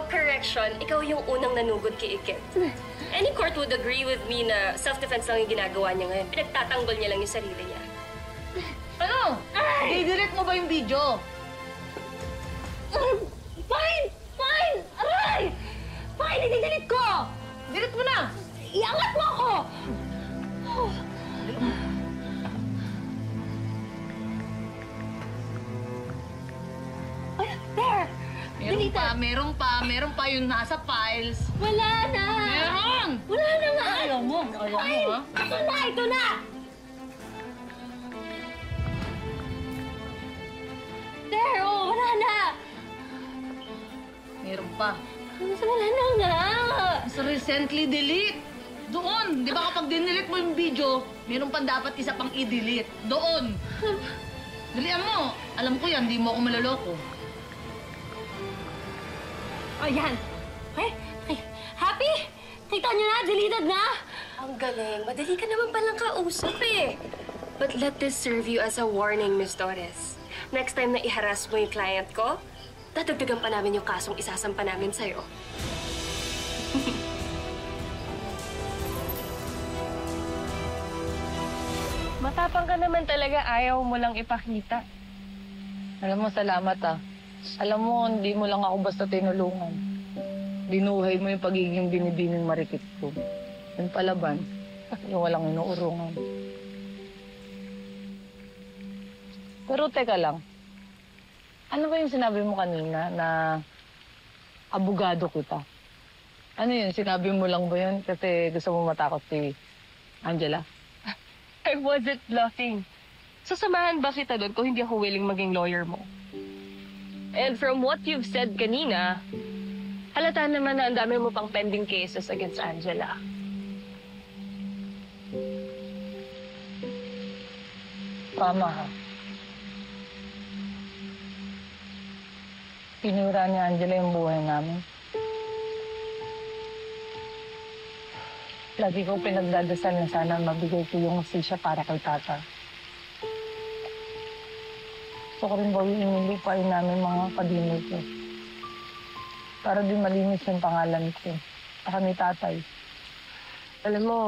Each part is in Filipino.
correction, ikaw yung unang nanugod kay Ikit. Any court would agree with me na self-defense lang yung ginagawa niya ngayon. Pinagtatanggol niya lang yung sarili niya. Ano? I-delete mo ba yung video? Fine! Fine! Aray! Fine! I-delete ko! Delete mo na! Iangat mo ako! Oh. Ay, there! Meron pa yung nasa files. Wala na! Meron! Wala na nga! Ayaw mo, ha? Ito na! There! Oh, wala na! Meron pa. Wala na nga! Sa recently delete. Doon. Di ba kapag dinelete mo yung video, meron pa dapat isa pang i-delete. Doon. Dalian mo. Alam ko yan, di mo ako maloloko. Oh, yan. Okay? Happy? Kita nyo na? Deleted na? Ang galing. Madali ka naman palang kausap eh. But let this serve you as a warning, Miss Torres. Next time na i-harass mo yung client ko, dadagdagan pa namin yung kasong isasampa namin sa'yo. Matapang ka naman talaga, ayaw mo lang ipakita. Alam mo, salamat ah. Alam mo, hindi mo lang ako basta tinulungan. Binuhay mo yung pagiging binibining marikit ko. Yung palaban, yung walang inuurungan. Pero teka lang, ano ba yung sinabi mo kanina na abogado kita? Ano yun? Sinabi mo lang ba yun kasi gusto mo matakot si Angela? I wasn't bluffing. Sasamahan ba kita doon kung hindi ako willing maging lawyer mo? And from what you've said kanina, halata naman na ang dami mo pang pending cases against Angela. Tama ka. Pinura ni Angela yung buhay namin. Lagi ko pinagdadasal na sana mabigay ko yung hustisya para kay Tata. Gusto ko rin bawiin yung lupain namin mga kadinay ko. Para din malinis yung pangalan ko. Saka ni Tatay. Alam mo,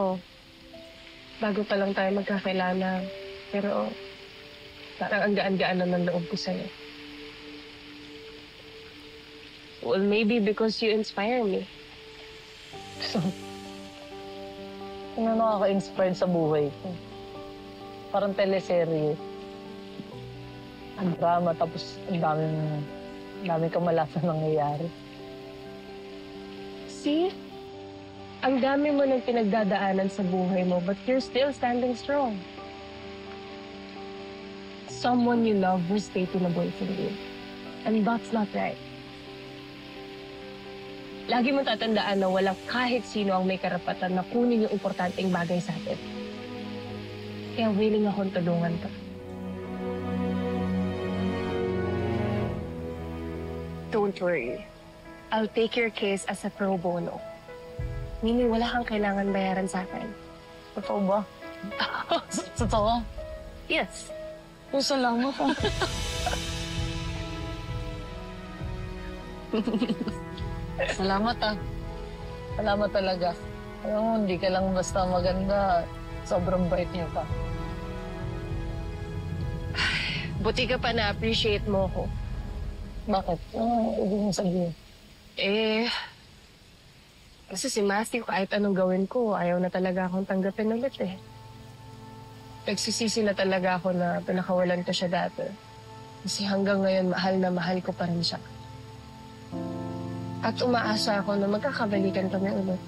bago pa lang tayo magkakilala, pero parang ang gaan-gaan naman loob ko sa'yo. Well, maybe because you inspire me. So, ano nakaka-inspired sa buhay ko? Parang teleserye. Ang drama, tapos ang daming kamalasan nangyayari. See? Ang dami mo ng pinagdadaanan sa buhay mo, but you're still standing strong. Someone you love will stay tunaboy for you. And that's not right. Lagi mo tatandaan na walang kahit sino ang may karapatan na kunin yung importanteng bagay sa atin. Kaya willing akong tulungan ka. Don't worry. I'll take your case as a pro bono. Meaning wala kang kailangan bayaran sa akin. Totoo ba? Totoo? Yes. Salamat po. Salamat ah. Salamat talaga. Alam mo, hindi ka lang basta maganda. Sobrang bait niyo pa. Buti ka pa na-appreciate mo ko. Bakit? Ano ibig mong sabihin? Kasi si Matthew, kahit anong gawin ko, ayaw na talaga akong tanggapin ulit eh. Nagsisisi na talaga ako na pinakawalan ko siya dati. Kasi hanggang ngayon, mahal na mahal ko pa rin siya. At umaasa ako na magkakabalikan kami ulit.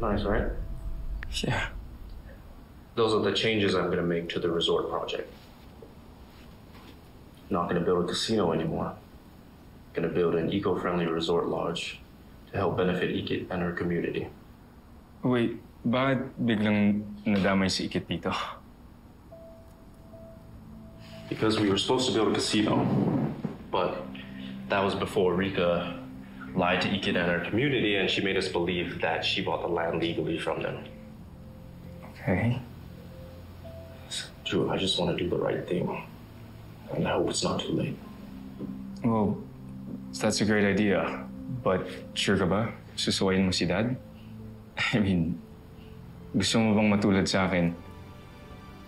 Nice, right? Yeah. Those are the changes I'm going to make to the resort project. Not going to build a casino anymore. Going to build an eco-friendly resort lodge to help benefit Ikit and her community. Wait, bakit biglang nadamay si Ikit dito? Because we were supposed to build a casino, but That was before Rika lied to Ikit and her community, and she made us believe that she bought the land legally from them. Okay. Drew, I just want to do the right thing. And I hope it's not too late. Well, that's a great idea. But sure ka ba? Susuwayin mo si Dad? I mean, gusto mo bang matulad sa akin?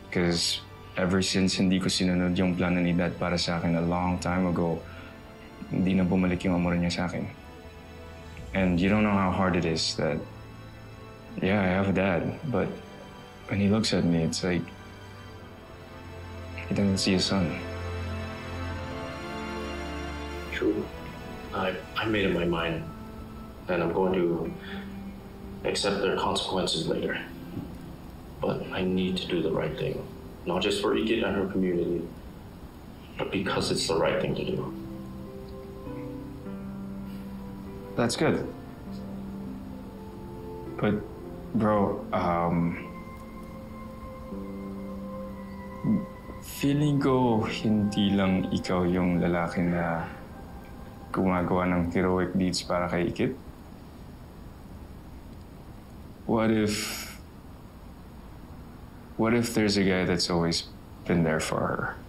Because ever since hindi ko sinunod yung plano ni Dad para sa akin a long time ago, hindi na bumalik yung amor niya sa akin. And you don't know how hard it is that, yeah, I have a dad, but when he looks at me, it's like he doesn't see a son. True. I made up my mind, and I'm going to accept their consequences later. But I need to do the right thing, not just for Ikit and her community, but because it's the right thing to do. That's good. But, bro, feeling ko hindi lang ikaw yung lalaki na gumagawa ng heroic deeds para kay Ikit. What if there's a guy that's always been there for her?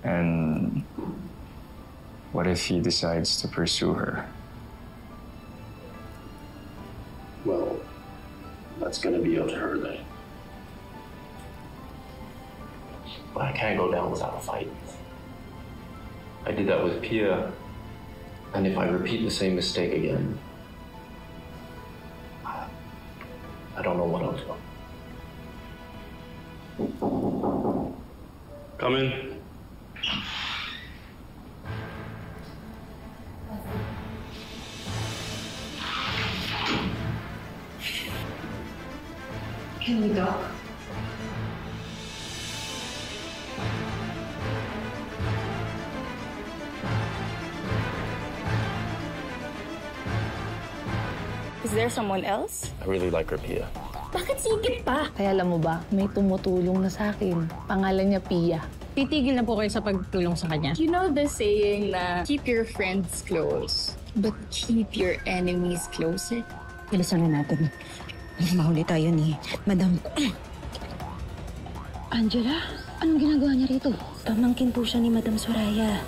And what if he decides to pursue her? Well, that's gonna be up to her then. But I can't go down without a fight. I did that with Pia, and if I repeat the same mistake again, I don't know what I'll do. Come in. Can we go? Is there someone else? I really like her, Pia. Bakit sigit pa? Kaya alam mo ba, may tumutulong na sa akin. Pangalan niya Pia. Titigil na po kayo sa pagtulong sa kanya. You know the saying na keep your friends close, but keep your enemies closer? Bilisan na natin. Mahuli tayo ni Madam. Angela, anong ginagawa niya rito? Pamangkin po siya ni Madam Soraya.